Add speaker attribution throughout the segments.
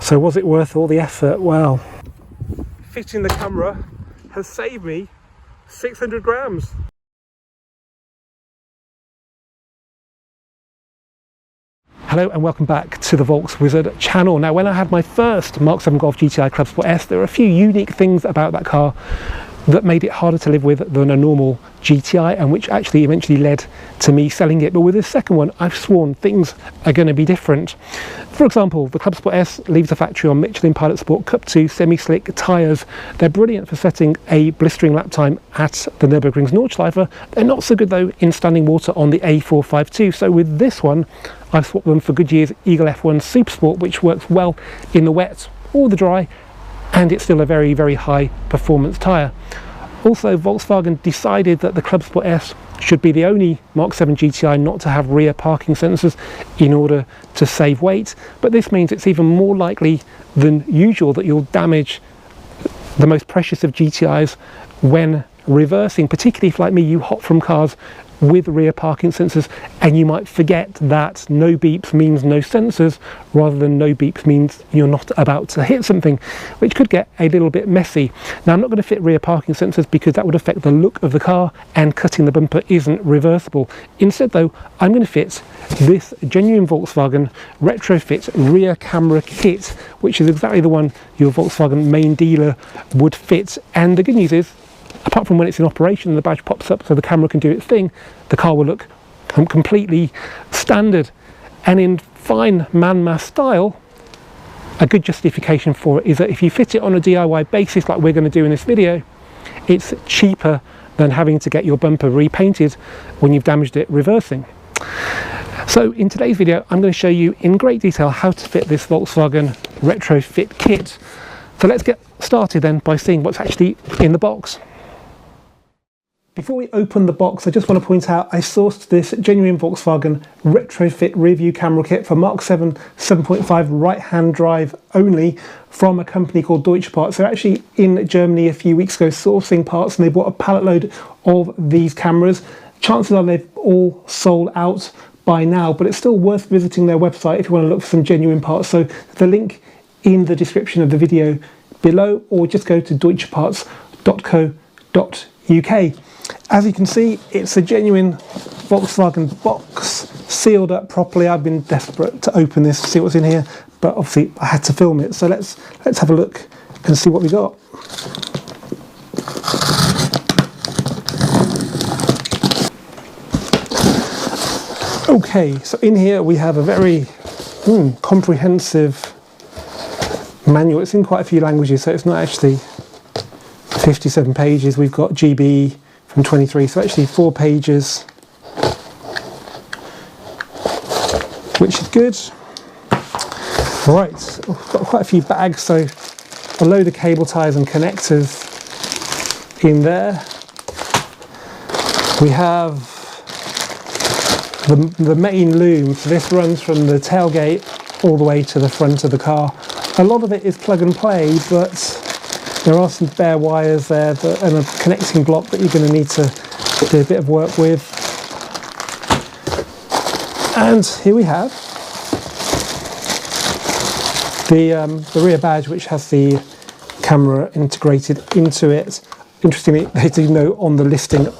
Speaker 1: So was it worth all the effort? Well, fitting the camera has saved me 600 grams. Hello and welcome back to the Volks Wizard channel. Now, when I had my first Mark 7 Golf GTI Club Sport S, there were a few unique things about that car that made it harder to live with than a normal GTI, and which actually eventually led to me selling it. But with this second one, I've sworn things are going to be different. For example, the Club Sport S leaves the factory on Michelin Pilot Sport Cup 2 semi-slick tyres. They're brilliant for setting a blistering lap time at the Nürburgring's Nordschleife. They're not so good though in standing water on the A452. So with this one, I've swapped them for Goodyear's Eagle F1 Supersport, which works well in the wet or the dry, and it's still a very, very high performance tyre. Also, Volkswagen decided that the Club Sport S should be the only Mark 7 GTI not to have rear parking sensors in order to save weight, but this means it's even more likely than usual that you'll damage the most precious of GTIs when reversing, particularly if, like me, you hop from cars with rear parking sensors and you might forget that no beeps means no sensors rather than no beeps means you're not about to hit something, which could get a little bit messy. Now, I'm not going to fit rear parking sensors because that would affect the look of the car and cutting the bumper isn't reversible. Instead though, I'm going to fit this genuine Volkswagen retrofit rear camera kit, which is exactly the one your Volkswagen main dealer would fit. And the good news is, apart from when it's in operation and the badge pops up so the camera can do its thing, the car will look completely standard. And in fine man-mass style, a good justification for it is that if you fit it on a DIY basis like we're going to do in this video, it's cheaper than having to get your bumper repainted when you've damaged it reversing. So in today's video, I'm going to show you in great detail how to fit this Volkswagen retrofit kit. So let's get started then by seeing what's actually in the box. Before we open the box, I just want to point out I sourced this genuine Volkswagen retrofit rear view camera kit for Mark 7 7.5 right-hand drive only from a company called Deutsche Parts. They're actually in Germany a few weeks ago sourcing parts, and they bought a pallet load of these cameras. Chances are they've all sold out by now, but it's still worth visiting their website if you want to look for some genuine parts. So the link in the description of the video below, or just go to deutscheparts.co.uk. As you can see, it's a genuine Volkswagen box, sealed up properly. I've been desperate to open this, see what's in here, but obviously I had to film it. So let's have a look and see what we got. Okay, so in here we have a very comprehensive manual. It's in quite a few languages, so it's not actually 57 pages. We've got GB from 23, so actually 4 pages, which is good. Right, I've got quite a few bags, so a load of cable ties and connectors in there. We have the main loom. So this runs from the tailgate all the way to the front of the car. A lot of it is plug and play, but there are some bare wires there and a connecting block that you're going to need to do a bit of work with. And here we have the rear badge, which has the camera integrated into it. Interestingly, they do note on the listing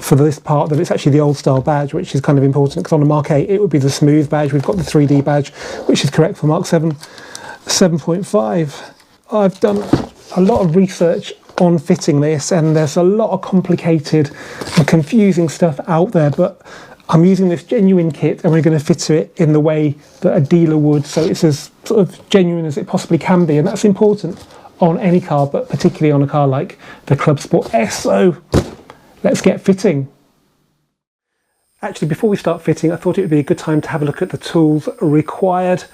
Speaker 1: for this part that it's actually the old style badge, which is kind of important because on a Mark 8 it would be the smooth badge. We've got the 3D badge, which is correct for Mark 7 7.5. I've done a lot of research on fitting this, and there's a lot of complicated and confusing stuff out there, but I'm using this genuine kit and we're going to fit it in the way that a dealer would, so it's as sort of genuine as it possibly can be, and that's important on any car, but particularly on a car like the Club Sport S. So let's get fitting. Actually, before we start fitting, I thought it would be a good time to have a look at the tools required.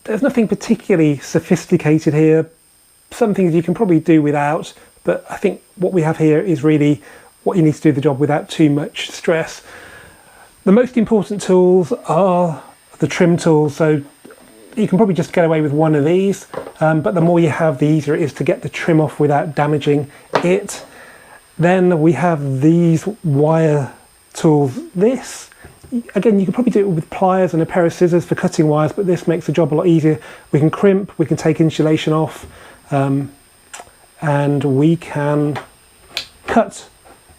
Speaker 1: There's nothing particularly sophisticated here. Some things you can probably do without, but I think what we have here is really what you need to do the job without too much stress. The most important tools are the trim tools, so you can probably just get away with one of these, but the more you have, the easier it is to get the trim off without damaging it. Then we have these wire tools. This again, you can probably do it with pliers and a pair of scissors for cutting wires, but this makes the job a lot easier. We can crimp, we can take insulation off, and we can cut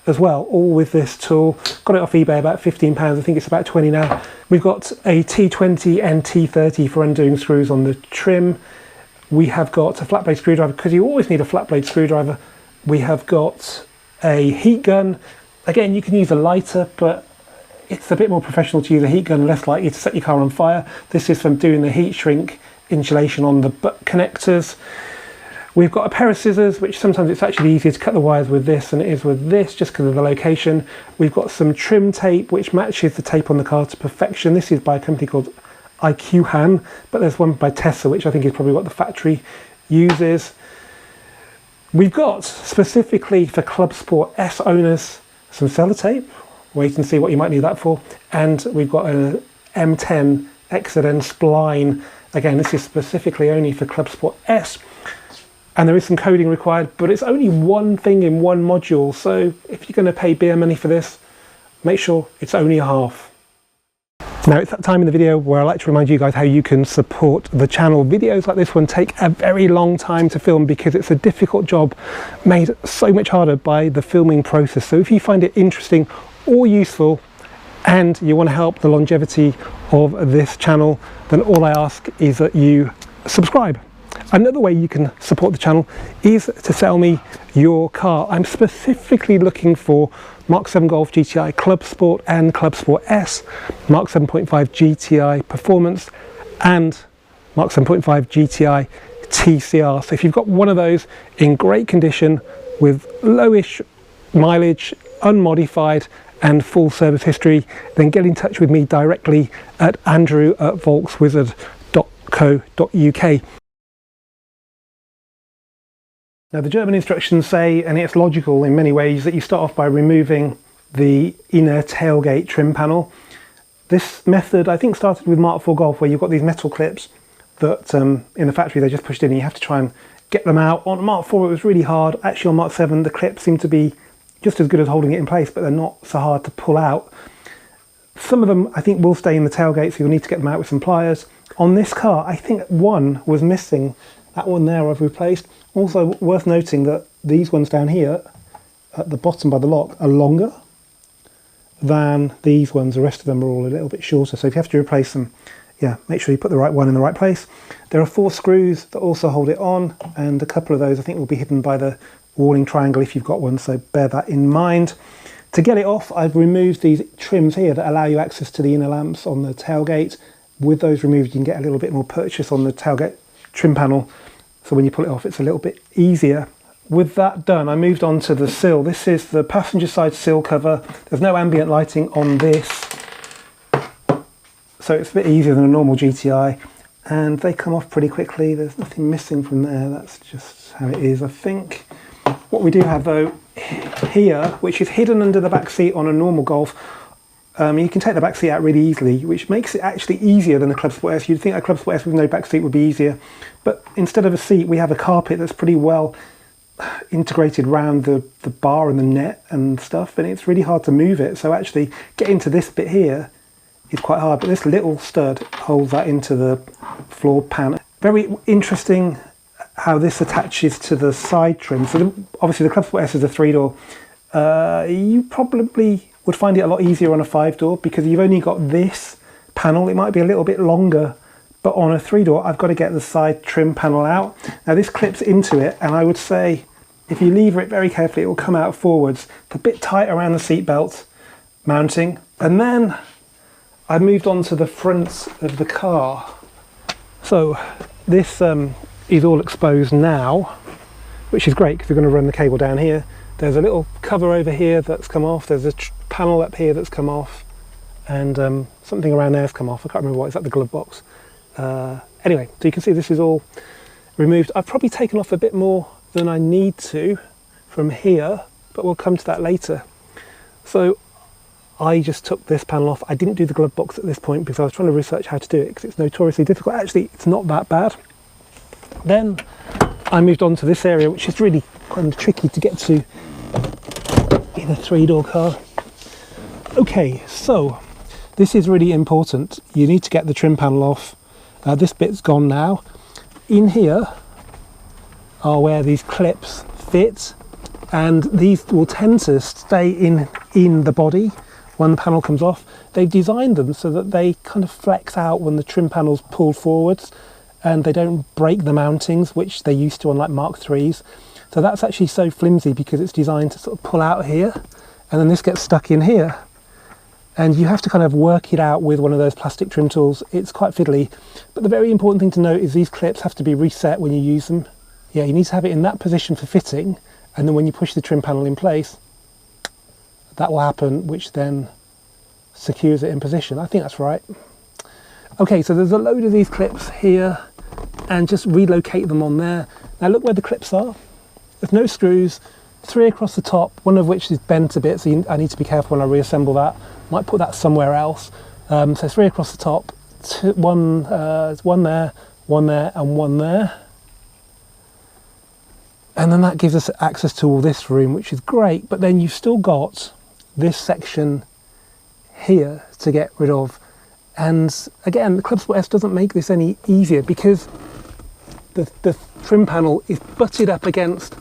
Speaker 1: as well, all with this tool. Got it off eBay, about £15, I think it's about 20 now. We've got a T20 and T30 for undoing screws on the trim. We have got a flat blade screwdriver, because you always need a flat blade screwdriver. We have got a heat gun. Again, you can use a lighter, but it's a bit more professional to use a heat gun, less likely to set your car on fire. This is from doing the heat shrink insulation on the butt connectors. We've got a pair of scissors, which sometimes it's actually easier to cut the wires with this than it is with this, just because of the location. We've got some trim tape, which matches the tape on the car to perfection. This is by a company called IQHAN, but there's one by Tesla, which I think is probably what the factory uses. We've got, specifically for Club Sport S owners, some sellotape. Wait and see what you might need that for. And we've got an M10 XZN spline. Again, this is specifically only for Club Sport S. And there is some coding required, but it's only one thing in one module. So if you're going to pay beer money for this, make sure it's only a half. Now it's that time in the video where I like to remind you guys how you can support the channel. Videos like this one take a very long time to film because it's a difficult job made so much harder by the filming process. So if you find it interesting or useful and you want to help the longevity of this channel, then all I ask is that you subscribe. Another way you can support the channel is to sell me your car. I'm specifically looking for Mark 7 Golf GTI Club Sport and Club Sport S, Mark 7.5 GTI Performance and Mark 7.5 GTI TCR. So if you've got one of those in great condition with lowish mileage, unmodified and full service history, then get in touch with me directly at andrew@volkswizard.co.uk. Now the German instructions say, and it's logical in many ways, that you start off by removing the inner tailgate trim panel. This method I think started with Mark 4 Golf, where you've got these metal clips that in the factory they just pushed in and you have to try and get them out. On Mark 4 it was really hard. Actually on Mark 7 the clips seem to be just as good as holding it in place, but they're not so hard to pull out. Some of them I think will stay in the tailgate, so you'll need to get them out with some pliers. On this car I think one was missing. That one there I've replaced. Also worth noting that these ones down here at the bottom by the lock are longer than these ones. The rest of them are all a little bit shorter. So if you have to replace them, yeah, make sure you put the right one in the right place. There are 4 screws that also hold it on, and a couple of those I think will be hidden by the warning triangle if you've got one, so bear that in mind. To get it off, I've removed these trims here that allow you access to the inner lamps on the tailgate. With those removed you can get a little bit more purchase on the tailgate trim panel, so when you pull it off it's a little bit easier. With that done, I moved on to the sill. This is the passenger side sill cover. There's no ambient lighting on this, so it's a bit easier than a normal GTI, and they come off pretty quickly. There's nothing missing from there, that's just how it is I think. What we do have though here, which is hidden under the back seat on a normal Golf, you can take the back seat out really easily, which makes it actually easier than a Club Sport S. You'd think a Club Sport S with no back seat would be easier, but instead of a seat we have a carpet that's pretty well integrated around the bar and the net and stuff, and it's really hard to move it. So actually getting to this bit here is quite hard, but this little stud holds that into the floor pan. Very interesting how this attaches to the side trim. So obviously the Club Sport S is a 3-door. You probably would find it a lot easier on a 5-door because you've only got this panel. It might be a little bit longer, but on a 3-door I've got to get the side trim panel out. Now this clips into it, and I would say if you lever it very carefully it will come out forwards. It's a bit tight around the seat belt mounting. And then I moved on to the front of the car. So this is all exposed now, which is great because we're going to run the cable down here. There's a little cover over here that's come off, there's a panel up here that's come off, and something around there's come off. I can't remember what, is that the glove box? Anyway, so you can see this is all removed. I've probably taken off a bit more than I need to from here, but we'll come to that later. So I just took this panel off. I didn't do the glove box at this point because I was trying to research how to do it because it's notoriously difficult. Actually, it's not that bad. Then I moved on to this area, which is really kind of tricky to get to in a 3-door car. Okay, so this is really important. You need to get the trim panel off. This bit's gone now. In here are where these clips fit, and these will tend to stay in the body when the panel comes off. They've designed them so that they kind of flex out when the trim panel's pulled forwards, and they don't break the mountings, which they used to on like Mark IIIs. So that's actually so flimsy because it's designed to sort of pull out here, and then this gets stuck in here. And you have to kind of work it out with one of those plastic trim tools. It's quite fiddly. But the very important thing to note is these clips have to be reset when you use them. Yeah, you need to have it in that position for fitting, and then when you push the trim panel in place, that will happen, which then secures it in position. I think that's right. Okay, so there's a load of these clips here, and just relocate them on there. Now look where the clips are. There's no screws, 3 across the top, one of which is bent a bit, so I need to be careful when I reassemble that. Might put that somewhere else. So 3 across the top, one there, one there, and one there. And then that gives us access to all this room, which is great, but then you've still got this section here to get rid of. And again, the Club Sport S doesn't make this any easier because the trim panel is butted up against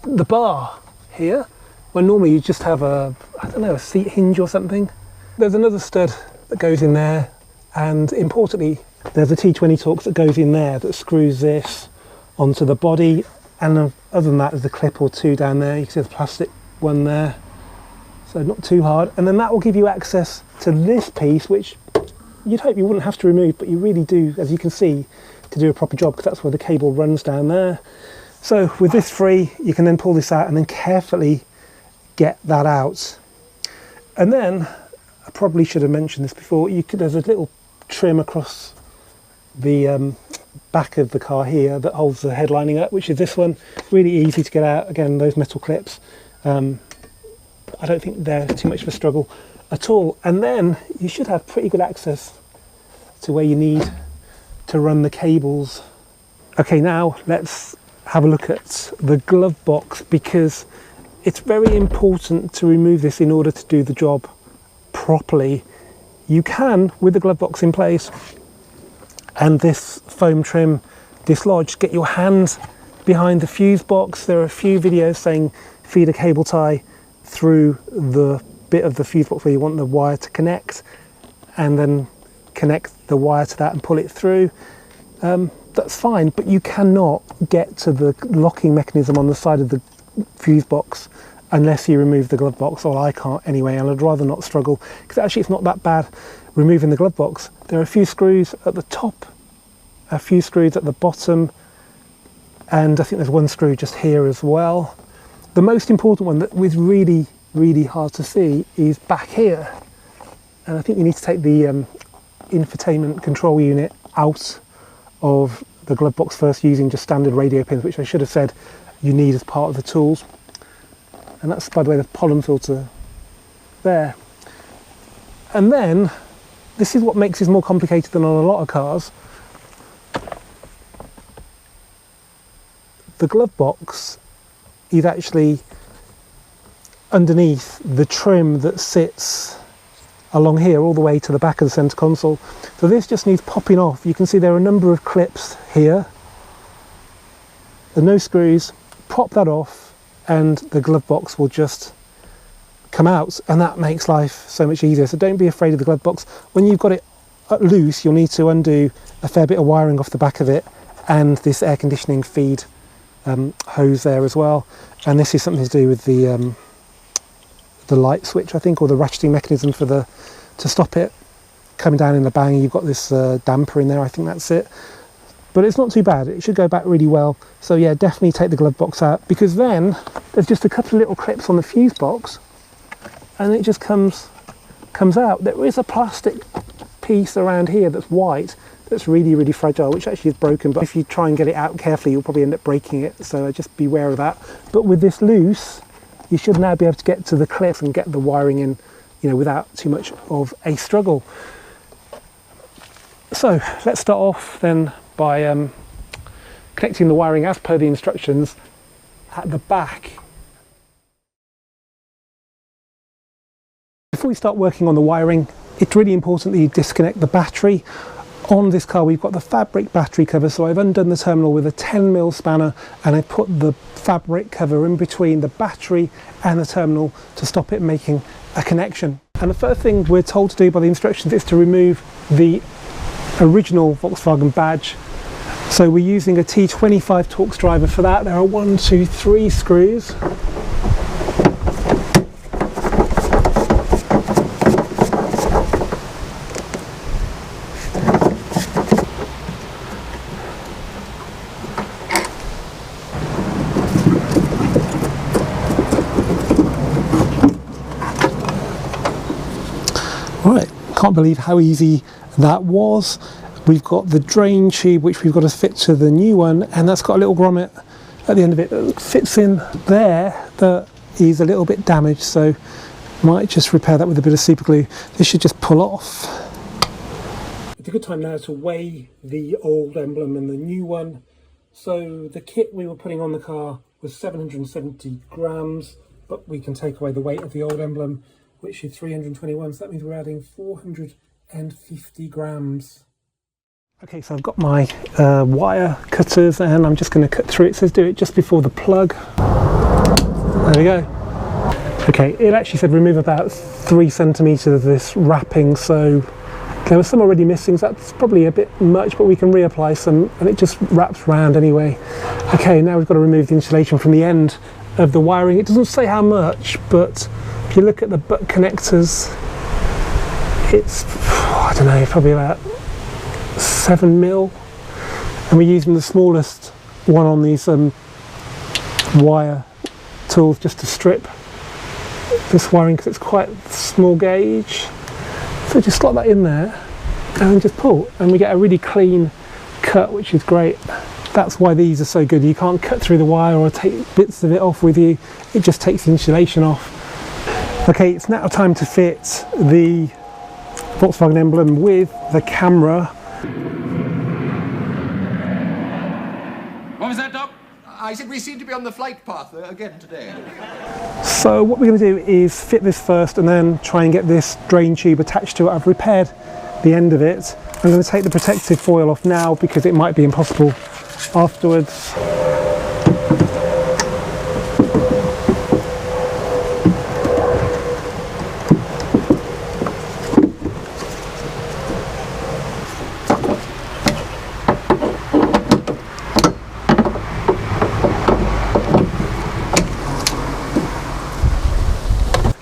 Speaker 1: the bar here, when normally you just have a, I don't know, a seat hinge or something. There's another stud that goes in there, and importantly, there's a T20 Torx that goes in there that screws this onto the body. And other than that, there's a clip or two down there. You can see the plastic one there, so not too hard. And then that will give you access to this piece, which you'd hope you wouldn't have to remove, but you really do, as you can see, to do a proper job, because that's where the cable runs down there. So with this free, you can then pull this out and then carefully get that out. And then, I probably should have mentioned this before, there's a little trim across the back of the car here that holds the headlining up, which is this one. Really easy to get out. Again, those metal clips. I don't think they're too much of a struggle at all. And then you should have pretty good access to where you need to run the cables. Okay, now let's have a look at the glove box, because it's very important to remove this in order to do the job properly. You can, with the glove box in place and this foam trim dislodged, get your hand behind the fuse box. There are a few videos saying feed a cable tie through the bit of the fuse box where you want the wire to connect, and then connect the wire to that and pull it through. That's fine, but you cannot get to the locking mechanism on the side of the fuse box unless you remove the glove box, or I can't anyway, and I'd rather not struggle, because actually it's not that bad removing the glove box. There are a few screws at the top, a few screws at the bottom, and I think there's one screw just here as well. The most important one that was really, really hard to see is back here, and I think you need to take the infotainment control unit out of the glove box first, using just standard radio pins, which I should have said you need as part of the tools. And that's, by the way, the pollen filter there. And then this is what makes this more complicated than on a lot of cars. The glove box is actually underneath the trim that sits along here all the way to the back of the centre console. So this just needs popping off. You can see there are a number of clips here. There's no screws. Pop that off and the glove box will just come out, and that makes life so much easier. So don't be afraid of the glove box. When you've got it loose, you'll need to undo a fair bit of wiring off the back of it, and this air conditioning feed hose there as well. And this is something to do with the light switch, I think, or the ratcheting mechanism for to stop it coming down in a bang. You've got this damper in there, I think that's it. But it's not too bad, it should go back really well. So yeah, definitely take the glove box out, because then there's just a couple of little clips on the fuse box and it just comes out. There is a plastic piece around here that's white, that's really, really fragile, which actually is broken, but if you try and get it out carefully, you'll probably end up breaking it, so just beware of that. But with this loose, you should now be able to get to the clip and get the wiring in, you know, without too much of a struggle. So let's start off then by connecting the wiring as per the instructions at the back. Before we start working on the wiring, it's really important that you disconnect the battery. On this car we've got the fabric battery cover, so I've undone the terminal with a 10mm spanner and I put the fabric cover in between the battery and the terminal to stop it making a connection. And the first thing we're told to do by the instructions is to remove the original Volkswagen badge. So we're using a T25 Torx driver for that. There are 1, 2, 3 screws. Right, can't believe how easy that was. We've got the drain tube which we've got to fit to the new one, and that's got a little grommet at the end of it that fits in there that is a little bit damaged, so might just repair that with a bit of super glue. This should just pull off. It's a good time now to weigh the old emblem and the new one. So the kit we were putting on the car was 770 grams, but we can take away the weight of the old emblem, which is 321, so that means we're adding 450 grams. Okay, so I've got my wire cutters and I'm just going to cut through it. It says do it just before the plug. There we go. Okay, it actually said remove about 3 centimeters of this wrapping, so there was some already missing, so that's probably a bit much, but we can reapply some and it just wraps around anyway. Okay, now we've got to remove the insulation from the end of the wiring. It doesn't say how much, but if you look at the butt connectors, it's, I don't know, probably about 7mm, and we're using the smallest one on these wire tools just to strip this wiring because it's quite small gauge. So just slot that in there and then just pull, and we get a really clean cut, which is great. That's why these are so good. You can't cut through the wire or take bits of it off with you. It just takes the insulation off. Okay, it's now time to fit the Volkswagen emblem with the camera.
Speaker 2: What was that, Doc? I said we seem to be on the flight path again today.
Speaker 1: So what we're going to do is fit this first and then try and get this drain tube attached to it. I've repaired the end of it. I'm going to take the protective foil off now because it might be impossible afterwards.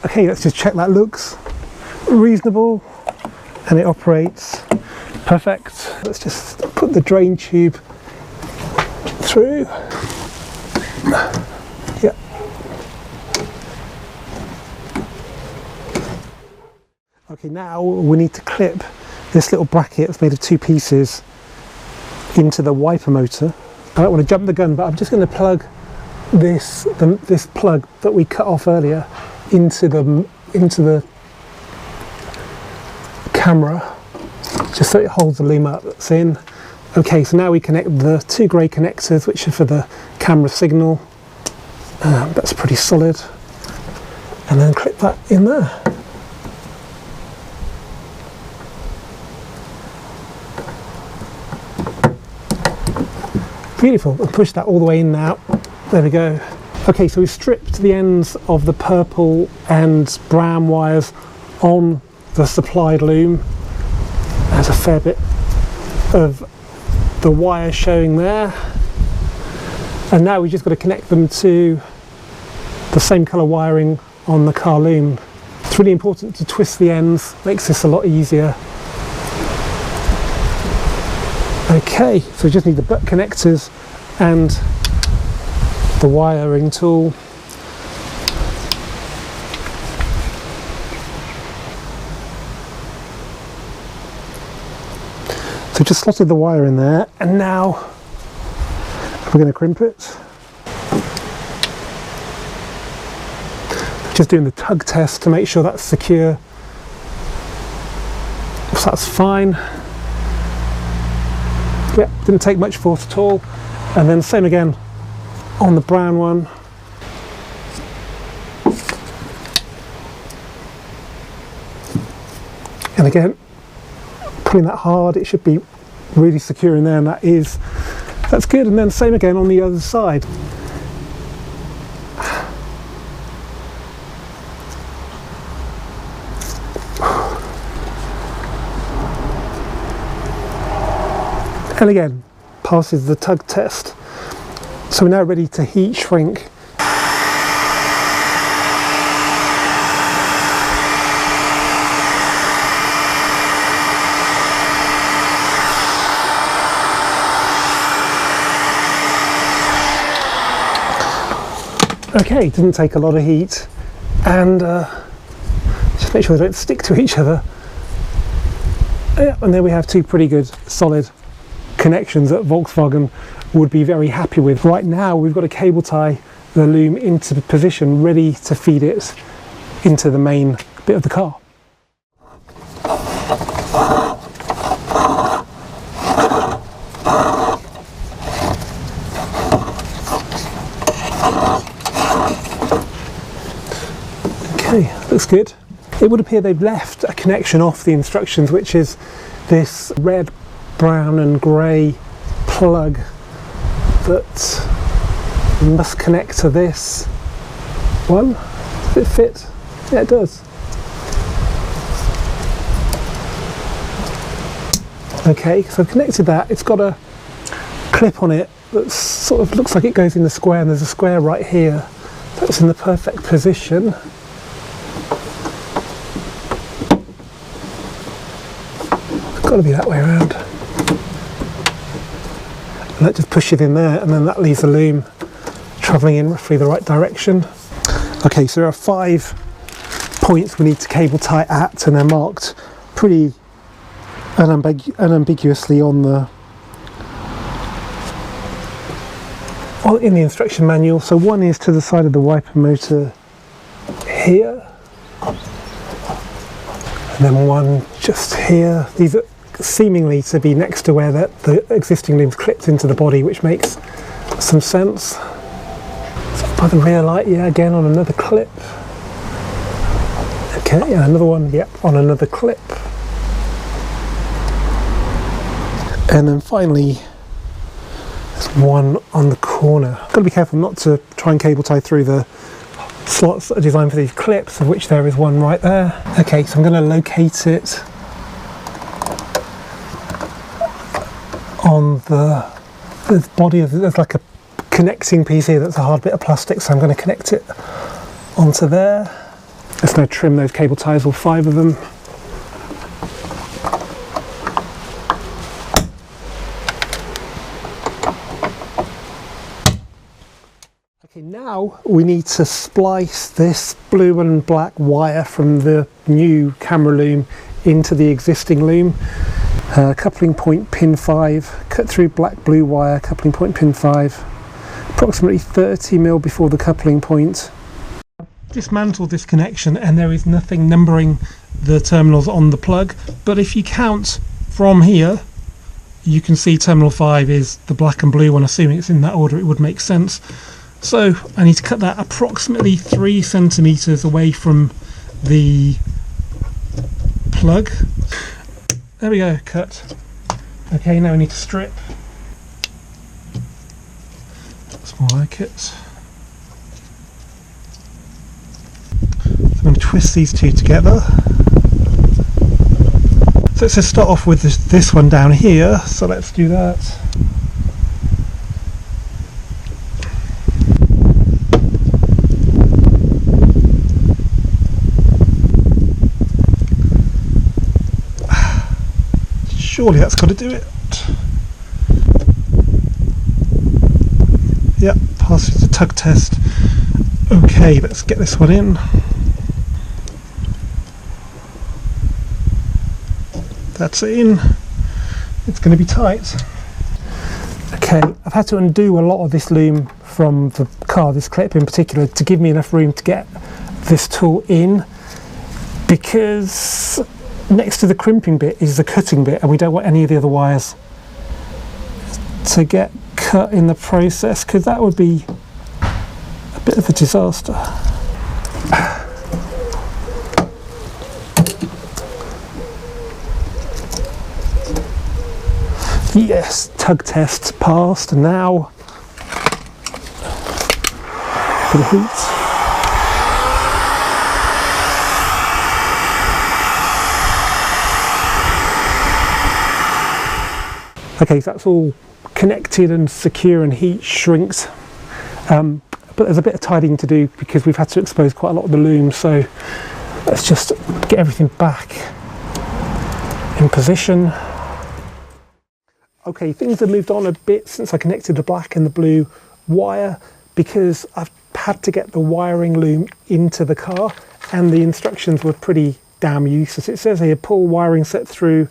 Speaker 1: Okay, let's just check that looks reasonable and it operates perfect. Let's just put the drain tube through. Yeah. Okay, now we need to clip this little bracket that's made of 2 pieces into the wiper motor. I don't want to jump the gun, but I'm just going to plug this plug that we cut off earlier into the camera, just so it holds the loom up that's in. Okay, so now we connect the 2 grey connectors, which are for the camera signal. That's pretty solid, and then clip that in there. Beautiful, and push that all the way in now. There we go. Okay, so we've stripped the ends of the purple and brown wires on the supplied loom. There's a fair bit of the wire showing there. And now we've just got to connect them to the same colour wiring on the car loom. It's really important to twist the ends, makes this a lot easier. Okay, so we just need the butt connectors and the wiring tool. So just slotted the wire in there, and now we're going to crimp it. Just doing the tug test to make sure that's secure. So that's fine. Yeah, didn't take much force at all. And then same again on the brown one. And again, pulling that hard, it should be really secure in there, and that's good. And then same again on the other side. And again, passes the tug test. So we're now ready to heat shrink. Okay, didn't take a lot of heat, and just make sure they don't stick to each other. Yeah, and there we have two pretty good solid connections that Volkswagen would be very happy with. Right now we've got to cable tie the loom into position, ready to feed it into the main bit of the car. Okay, looks good. It would appear they've left a connection off the instructions, which is this red, brown and grey plug that must connect to this one. Does it fit? Yeah, it does. Okay, so I've connected that. It's got a clip on it that sort of looks like it goes in the square, and there's a square right here that's in the perfect position. It's got to be that way around. And that just pushes it in there, and then that leaves the loom travelling in roughly the right direction. Okay, so there are 5 points we need to cable tie at, and they're marked pretty unambiguously in the instruction manual. So one is to the side of the wiper motor here, and then one just here. These are seemingly to be next to where the existing loom's clipped into the body, which makes some sense. So by the rear light, yeah, again on another clip. Okay, and another one, yep, on another clip. And then finally, there's one on the corner. I've got to be careful not to try and cable tie through the slots that are designed for these clips, of which there is one right there. Okay, so I'm going to locate it on the body of, there's like a connecting piece here that's a hard bit of plastic, so I'm going to connect it onto there. Let's now trim those cable ties, all 5 of them. Okay, now we need to splice this blue and black wire from the new camera loom into the existing loom. Coupling point pin 5, cut through black blue wire, coupling point pin 5, approximately 30mm before the coupling point. Dismantled this connection, and there is nothing numbering the terminals on the plug, but if you count from here, you can see terminal 5 is the black and blue one. Assuming it's in that order, it would make sense. So I need to cut that approximately 3 centimeters away from the plug. There we go, cut. Okay, now we need to strip. That's more like it. So I'm going to twist these two together. So let's just start off with this one down here, so let's do that. Surely that's got to do it. Yep, passes the tug test. Okay, let's get this one in. That's it in. It's going to be tight. Okay, I've had to undo a lot of this loom from the car, this clip in particular, to give me enough room to get this tool in, because next to the crimping bit is the cutting bit, and we don't want any of the other wires to get cut in the process, because that would be a bit of a disaster. Yes, tug tests passed. Now for the heat. Okay, so that's all connected and secure and heat shrinks, but there's a bit of tidying to do because we've had to expose quite a lot of the looms, so let's just get everything back in position. Okay, things have moved on a bit since I connected the black and the blue wire, because I've had to get the wiring loom into the car and the instructions were pretty damn useless. It says here, pull wiring set through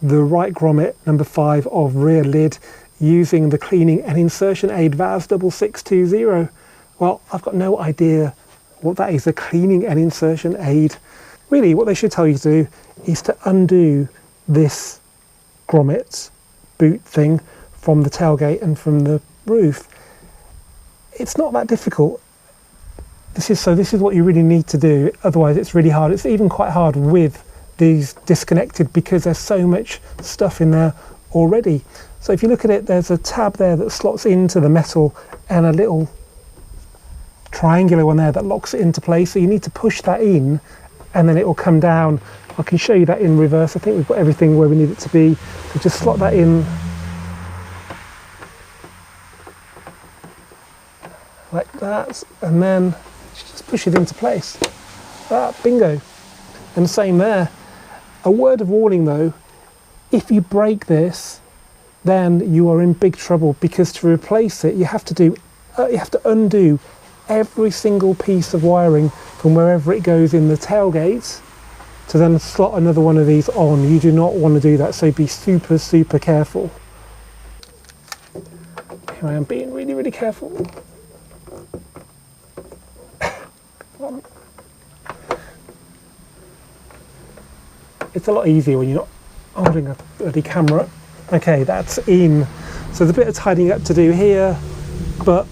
Speaker 1: the right grommet number 5 of rear lid using the cleaning and insertion aid VAS 6620. Well, I've got no idea what that is, a cleaning and insertion aid. Really, what they should tell you to do is to undo this grommet boot thing from the tailgate and from the roof. It's not that difficult. This is what you really need to do, otherwise it's really hard. It's even quite hard with these disconnected because there's so much stuff in there already. So if you look at it, there's a tab there that slots into the metal and a little triangular one there that locks it into place. So you need to push that in and then it will come down. I can show you that in reverse. I think we've got everything where we need it to be. So just slot that in like that, and then just push it into place. Bingo. And the same there. A word of warning though, if you break this, then you are in big trouble, because to replace it, you have to undo every single piece of wiring from wherever it goes in the tailgate to then slot another one of these on. You do not want to do that, so be super, super careful. Here I am being really, really careful. Come on. It's a lot easier when you're not holding a bloody camera. Okay, that's in. So there's a bit of tidying up to do here, but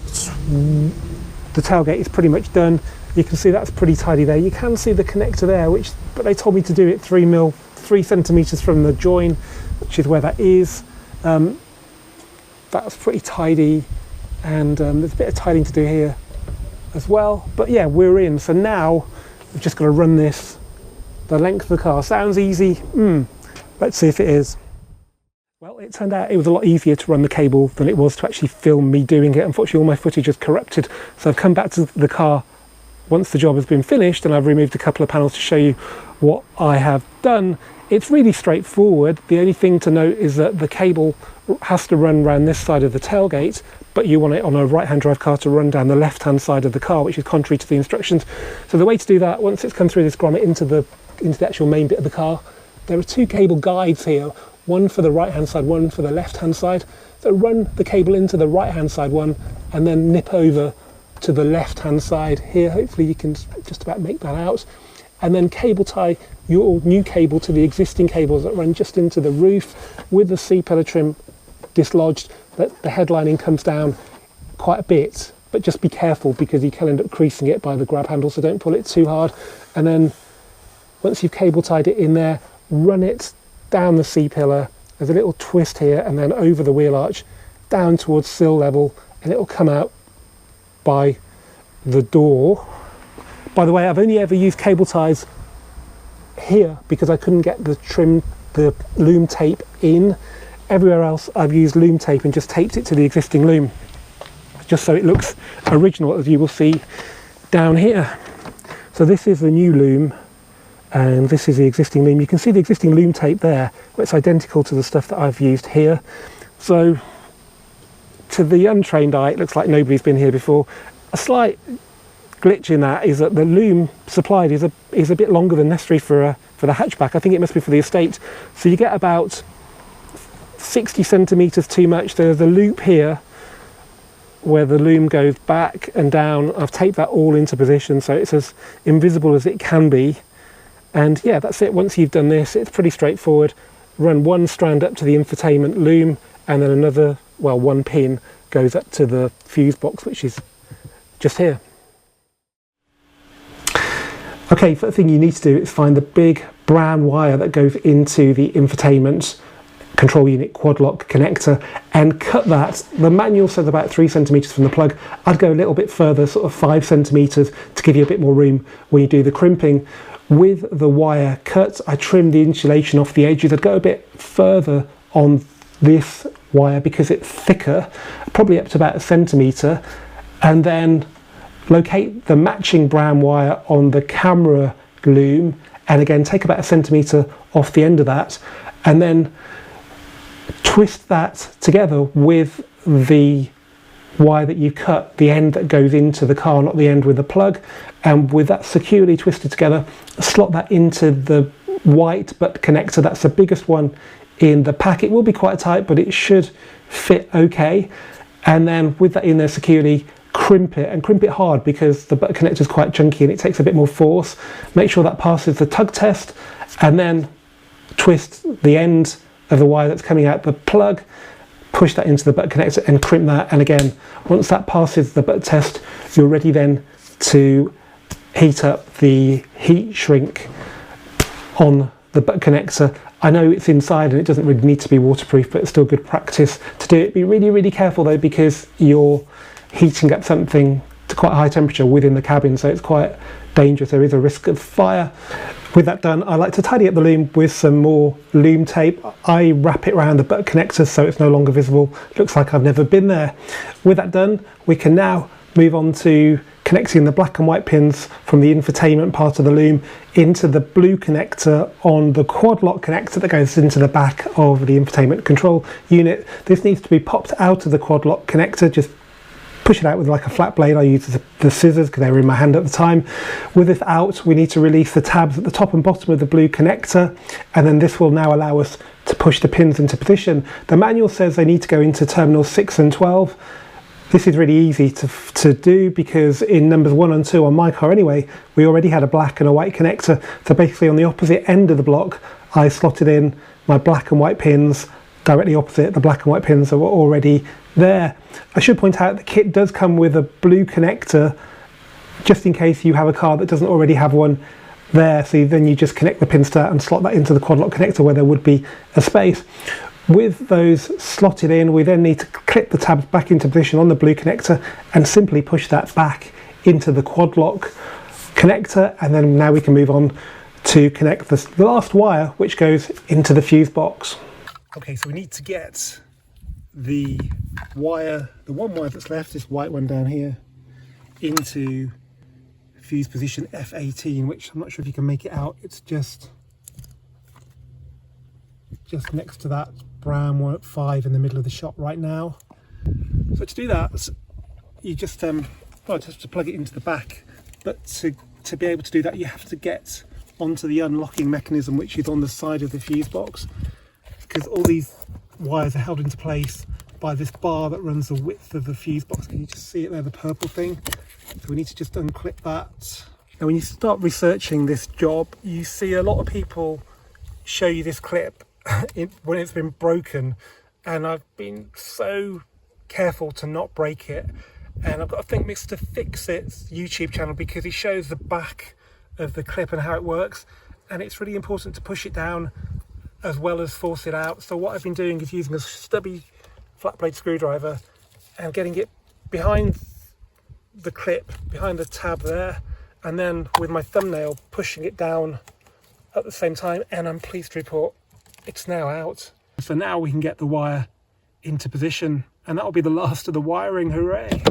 Speaker 1: the tailgate is pretty much done. You can see that's pretty tidy there. You can see the connector there, but they told me to do it 3 centimeters from the join, which is where that is. That's pretty tidy, and there's a bit of tidying to do here as well. But yeah, we're in. So now we've just got to run this the length of the car. Sounds easy. Let's see if it is. Well, it turned out it was a lot easier to run the cable than it was to actually film me doing it. Unfortunately, all my footage is corrupted, so I've come back to the car once the job has been finished, and I've removed a couple of panels to show you what I have done. It's really straightforward. The only thing to note is that the cable has to run around this side of the tailgate, but you want it on a right-hand drive car to run down the left-hand side of the car, which is contrary to the instructions. So the way to do that, once it's come through this grommet into the actual main bit of the car, there are 2 cable guides here, one for the right-hand side, one for the left-hand side. So run the cable into the right-hand side one and then nip over to the left-hand side here. Hopefully you can just about make that out. And then cable tie your new cable to the existing cables that run just into the roof with the C-pillar trim dislodged. That the head lining comes down quite a bit, but just be careful because you can end up creasing it by the grab handle, so don't pull it too hard. And then once you've cable tied it in there, run it down the C-pillar. There's a little twist here and then over the wheel arch down towards sill level, and it will come out by the door. By the way, I've only ever used cable ties here because I couldn't get the loom tape in. Everywhere else I've used loom tape and just taped it to the existing loom, just so it looks original, as you will see down here. So this is the new loom and this is the existing loom. You can see the existing loom tape there, where it's identical to the stuff that I've used here. So to the untrained eye, it looks like nobody's been here before. A slight glitch in that is that the loom supplied is a bit longer than necessary for the hatchback. I think it must be for the estate. So you get about 60 centimeters too much. There's a loop here where the loom goes back and down. I've taped that all into position so it's as invisible as it can be. And yeah, that's it. Once you've done this, it's pretty straightforward. Run one strand up to the infotainment loom, and then another, well, one pin goes up to the fuse box, which is just here. Okay, first thing you need to do is find the big brown wire that goes into the infotainment control unit quad lock connector and cut that. The manual says about 3 centimeters from the plug. I'd go a little bit further, sort of 5 centimeters, to give you a bit more room when you do the crimping. With the wire cut, I trimmed the insulation off the edges. I'd go a bit further on this wire because it's thicker, probably up to about 1 centimeter, and then locate the matching brown wire on the camera loom, and again take about 1 centimeter off the end of that, and then twist that together with the wire that you cut, the end that goes into the car, not the end with the plug, and with that securely twisted together, slot that into the white butt connector. That's the biggest one in the pack. It will be quite tight, but it should fit okay. And then with that in there securely, crimp it, and crimp it hard because the butt connector is quite chunky and it takes a bit more force. Make sure that passes the tug test, and then twist the end of the wire that's coming out the plug, push that into the butt connector and crimp that. And again, once that passes the butt test, you're ready then to heat up the heat shrink on the butt connector. I know it's inside and it doesn't really need to be waterproof, but it's still good practice to do it. Be really, really careful though, because you're heating up something to quite a high temperature within the cabin, so it's quite dangerous. There is a risk of fire. With that done, I like to tidy up the loom with some more loom tape. I wrap it around the butt connector so it's no longer visible. Looks like I've never been there. With that done, we can now move on to connecting the black and white pins from the infotainment part of the loom into the blue connector on the quad lock connector that goes into the back of the infotainment control unit. This needs to be popped out of the quad lock connector. Just push it out with like a flat blade. I used the scissors because they were in my hand at the time. With this out, we need to release the tabs at the top and bottom of the blue connector, and then this will now allow us to push the pins into position. The manual says they need to go into terminals 6 and 12. This is really easy to do because in numbers 1 and 2 on my car anyway, we already had a black and a white connector. So basically on the opposite end of the block, I slotted in my black and white pins directly opposite. The black and white pins are already there. I should point out the kit does come with a blue connector just in case you have a car that doesn't already have one there. So then you just connect the pins to that and slot that into the quad lock connector where there would be a space. With those slotted in, we then need to clip the tabs back into position on the blue connector and simply push that back into the quad lock connector, and then now we can move on to connect the last wire, which goes into the fuse box. Okay, so we need to get the wire, the one wire that's left, this white one down here, into fuse position F18, which I'm not sure if you can make it out. It's just next to that brown one at 5 in the middle of the shot right now. So to do that, you just just to plug it into the back, but to be able to do that, you have to get onto the unlocking mechanism, which is on the side of the fuse box, because all these wires are held into place by this bar that runs the width of the fuse box. Can you just see it there, the purple thing? So we need to just unclip that. Now when you start researching this job, you see a lot of people show you this clip when it's been broken, and I've been so careful to not break it, and I've got to thank Mr. Fix-It's YouTube channel because he shows the back of the clip and how it works, and it's really important to push it down as well as force it out. So what I've been doing is using a stubby flat blade screwdriver and getting it behind the clip, behind the tab there, and then with my thumbnail pushing it down at the same time, and I'm pleased to report it's now out. So now we can get the wire into position, and that'll be the last of the wiring. Hooray!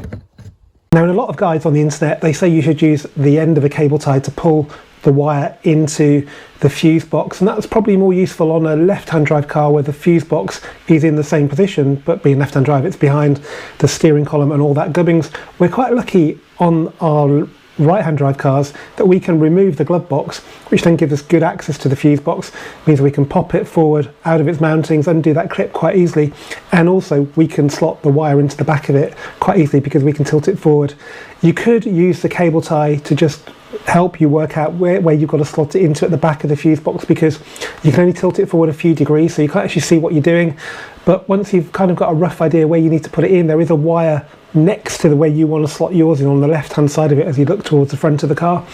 Speaker 1: Now in a lot of guides on the internet, they say you should use the end of a cable tie to pull the wire into the fuse box, and that's probably more useful on a left-hand drive car where the fuse box is in the same position, but being left-hand drive, it's behind the steering column and all that gubbings. We're quite lucky on our right-hand drive cars that we can remove the glove box, which then gives us good access to the fuse box. It means we can pop it forward out of its mountings, undo that clip quite easily, and also we can slot the wire into the back of it quite easily because we can tilt it forward. You could use the cable tie to just help you work out where you've got to slot it into at the back of the fuse box, because you can only tilt it forward a few degrees, so you can't actually see what you're doing. But once you've kind of got a rough idea where you need to put it in, there is a wire next to the way you want to slot yours in on the left hand side of it as you look towards the front of the car.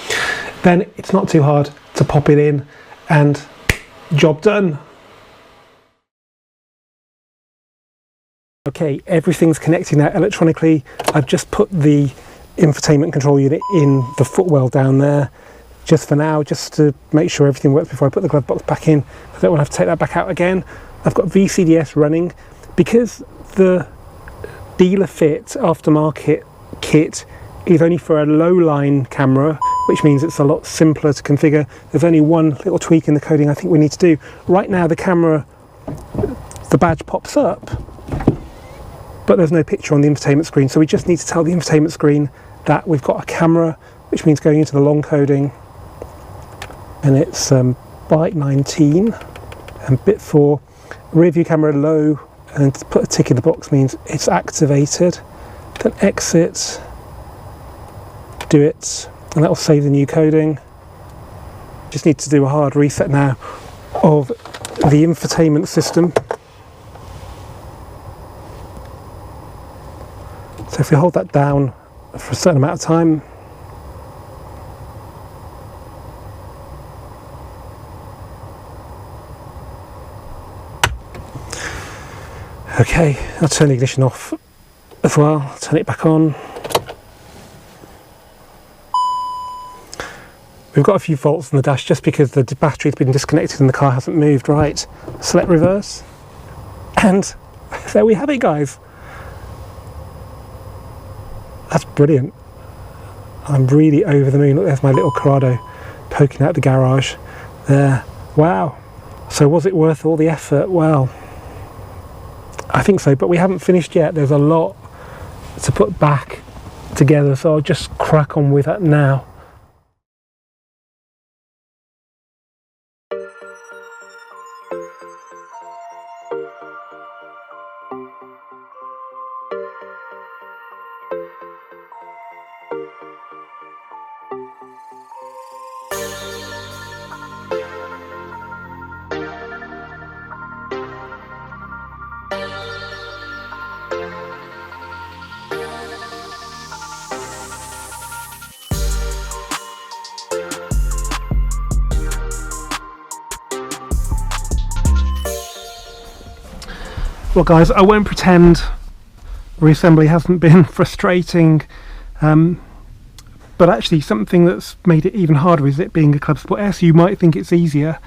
Speaker 1: Then it's not too hard to pop it in, and job done. Okay, everything's connected now electronically. I've just put the infotainment control unit in the footwell down there, just for now, just to make sure everything works before I put the glove box back in. I don't want to have to take that back out again. I've got VCDS running. Because the dealer fit aftermarket kit is only for a low line camera, which means it's a lot simpler to configure. There's only one little tweak in the coding I think we need to do. Right now the camera, the badge pops up, but there's no picture on the infotainment screen, so we just need to tell the infotainment screen that we've got a camera, which means going into the long coding, and it's byte 19 and bit 4, rear view camera low, and to put a tick in the box means it's activated. Then exit, do it, and that will save the new coding. Just need to do a hard reset now of the infotainment system. So if we hold that down for a certain amount of time, okay, I'll turn the ignition off as well, turn it back on. We've got a few faults on the dash just because the battery's been disconnected and the car hasn't moved. Right, select reverse, and there we have it, guys. That's brilliant. I'm really over the moon. Look, there's my little Corrado poking out the garage there. Wow. So was it worth all the effort? Well, I think so, but we haven't finished yet. There's a lot to put back together, so I'll just crack on with that now. Well guys, I won't pretend reassembly hasn't been frustrating, but actually something that's made it even harder is it being a Club Sport S. You might think it's easier,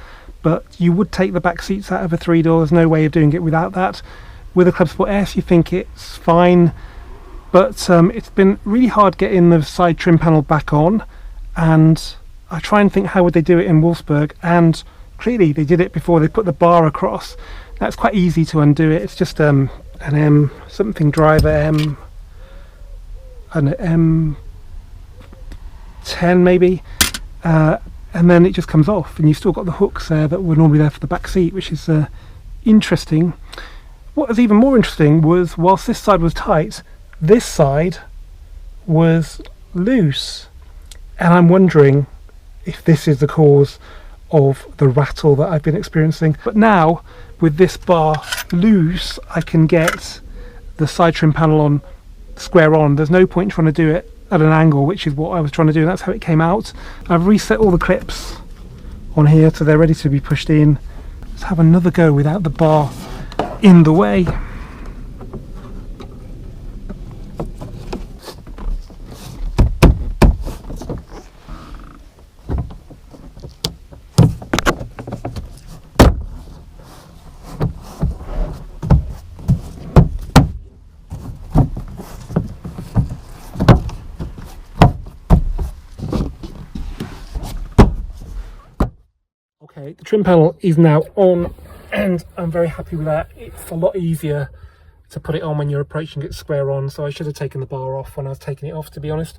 Speaker 1: but you would take the back seats out of a 3-door. There's no way of doing it without that. With a Club Sport S you think it's fine, but it's been really hard getting the side trim panel back on, and I try and think how would they do it in Wolfsburg, and clearly they did it before they put the bar across. That's quite easy to undo it. It's just an M something driver M, an M10 maybe, and then it just comes off, and you've still got the hooks there that were normally there for the back seat, which is interesting. What was even more interesting was, whilst this side was tight, this side was loose, and I'm wondering if this is the cause of the rattle that I've been experiencing. But now with this bar loose, I can get the side trim panel on square on. There's no point trying to do it at an angle, which is what I was trying to do, and that's how it came out. I've reset all the clips on here so they're ready to be pushed in. Let's have another go without the bar in the way. Okay, the trim panel is now on, and I'm very happy with that. It's a lot easier to put it on when you're approaching it square on, so I should have taken the bar off when I was taking it off, to be honest.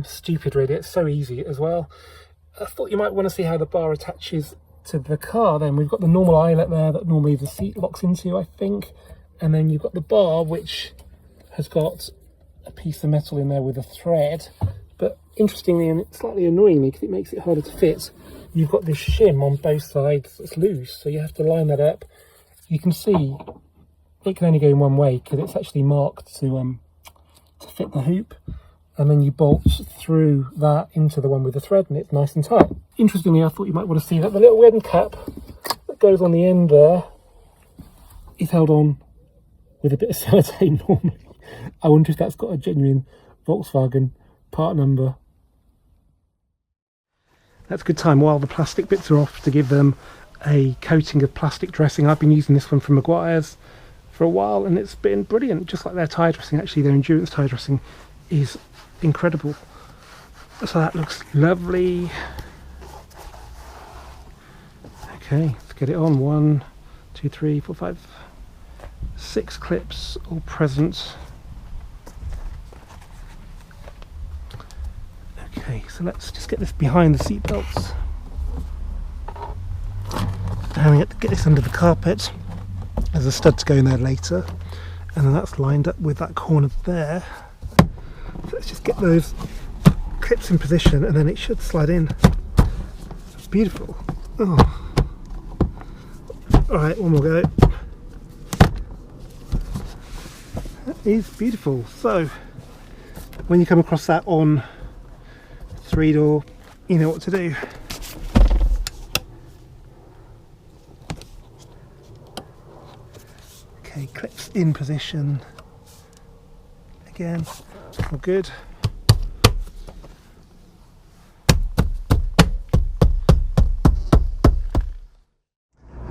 Speaker 1: Stupid really, it's so easy as well. I thought you might want to see how the bar attaches to the car. Then we've got the normal eyelet there that normally the seat locks into, I think, and then you've got the bar which has got a piece of metal in there with a thread, but interestingly and slightly annoyingly, because it makes it harder to fit, you've got this shim on both sides that's loose, so you have to line that up. You can see it can only go in one way because it's actually marked to fit the hoop, and then you bolt through that into the one with the thread, and it's nice and tight. Interestingly, I thought you might want to see that the little end cap that goes on the end there is held on with a bit of sellotape normally. I wonder if that's got a genuine Volkswagen part number. That's a good time while the plastic bits are off to give them a coating of plastic dressing. I've been using this one from Maguire's for a while and it's been brilliant, just like their tyre dressing. Actually, their endurance tyre dressing is incredible. So that looks lovely. Okay, let's get it on. 1, 2, 3, 4, 5, 6 clips all present. Okay, so let's just get this behind the seat belts. Now we have to get this under the carpet. There's a stud to go in there later, and then that's lined up with that corner there. So let's just get those clips in position and then it should slide in. Beautiful. Oh. Alright, one more go. That is beautiful. So when you come across that on 3-door, you know what to do. Okay, clips in position. Again, all good.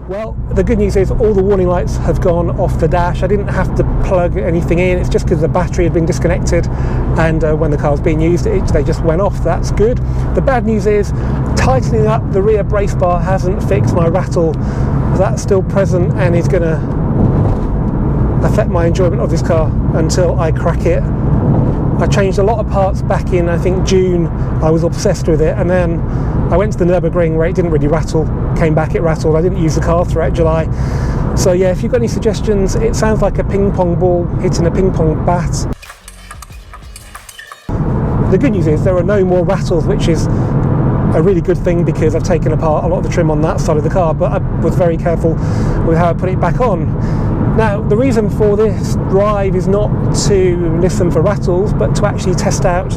Speaker 1: Well, the good news is all the warning lights have gone off the dash. I didn't have to plug anything in. It's just because the battery had been disconnected, and when the car was being used, they just went off. That's good. The bad news is tightening up the rear brace bar hasn't fixed my rattle. That's still present and is going to affect my enjoyment of this car until I crack it. I changed a lot of parts back in, I think, June. I was obsessed with it, and then I went to the Nürburgring where it didn't really rattle. Came back, it rattled. I didn't use the car throughout July. So yeah, if you've got any suggestions, it sounds like a ping pong ball hitting a ping pong bat. The good news is there are no more rattles, which is a really good thing because I've taken apart a lot of the trim on that side of the car, but I was very careful with how I put it back on. Now, the reason for this drive is not to listen for rattles, but to actually test out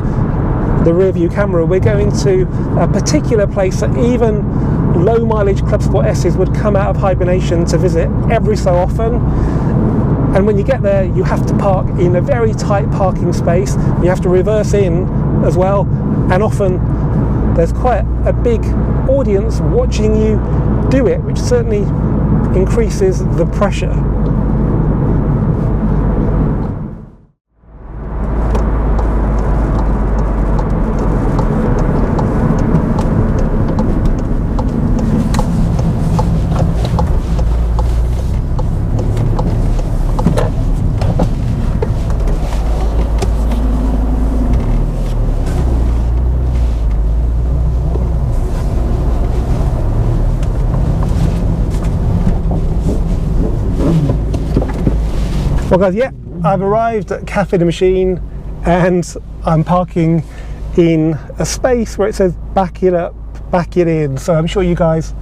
Speaker 1: the rear view camera. We're going to a particular place that even low mileage Club Sport S's would come out of hibernation to visit every so often. And when you get there, you have to park in a very tight parking space. You have to reverse in as well, and often there's quite a big audience watching you do it, which certainly increases the pressure. Well guys, yeah, I've arrived at Cafe de Machine and I'm parking in a space where it says back it up, back it in. So I'm sure you guys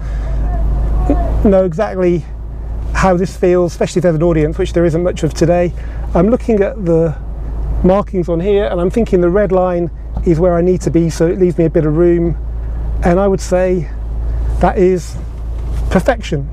Speaker 1: know exactly how this feels, especially if there's an audience, which there isn't much of today. I'm looking at the markings on here and I'm thinking the red line is where I need to be, so it leaves me a bit of room. And I would say that is perfection.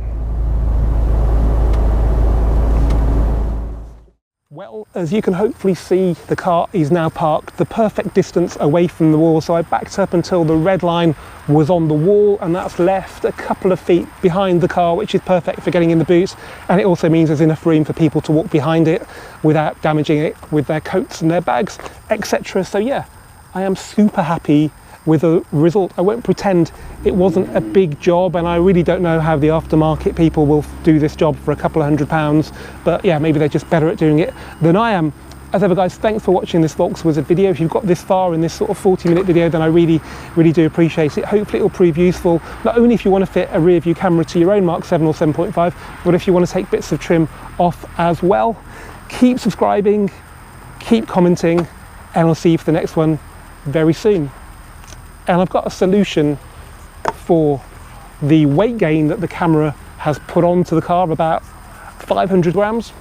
Speaker 1: Well, as you can hopefully see, the car is now parked the perfect distance away from the wall. So I backed up until the red line was on the wall, and that's left a couple of feet behind the car, which is perfect for getting in the boot. And it also means there's enough room for people to walk behind it without damaging it with their coats and their bags, etc. So yeah, I am super happy with the result. I won't pretend it wasn't a big job, and I really don't know how the aftermarket people will do this job for a couple of £100, but yeah, maybe they're just better at doing it than I am. As ever guys, thanks for watching this Volks Wizard video. If you've got this far in this sort of 40-minute video, then I really do appreciate it. Hopefully it will prove useful, not only if you want to fit a rear view camera to your own Mark 7 or 7.5, but if you want to take bits of trim off as well. Keep subscribing, keep commenting, and I'll see you for the next one very soon. And I've got a solution for the weight gain that the camera has put onto the car of about 500 grams.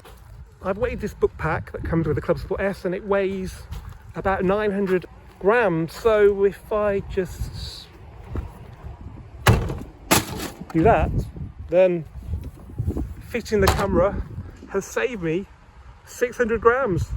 Speaker 1: I've weighed this book pack that comes with the Club Sport S and it weighs about 900 grams. So if I just do that, then fitting the camera has saved me 600 grams.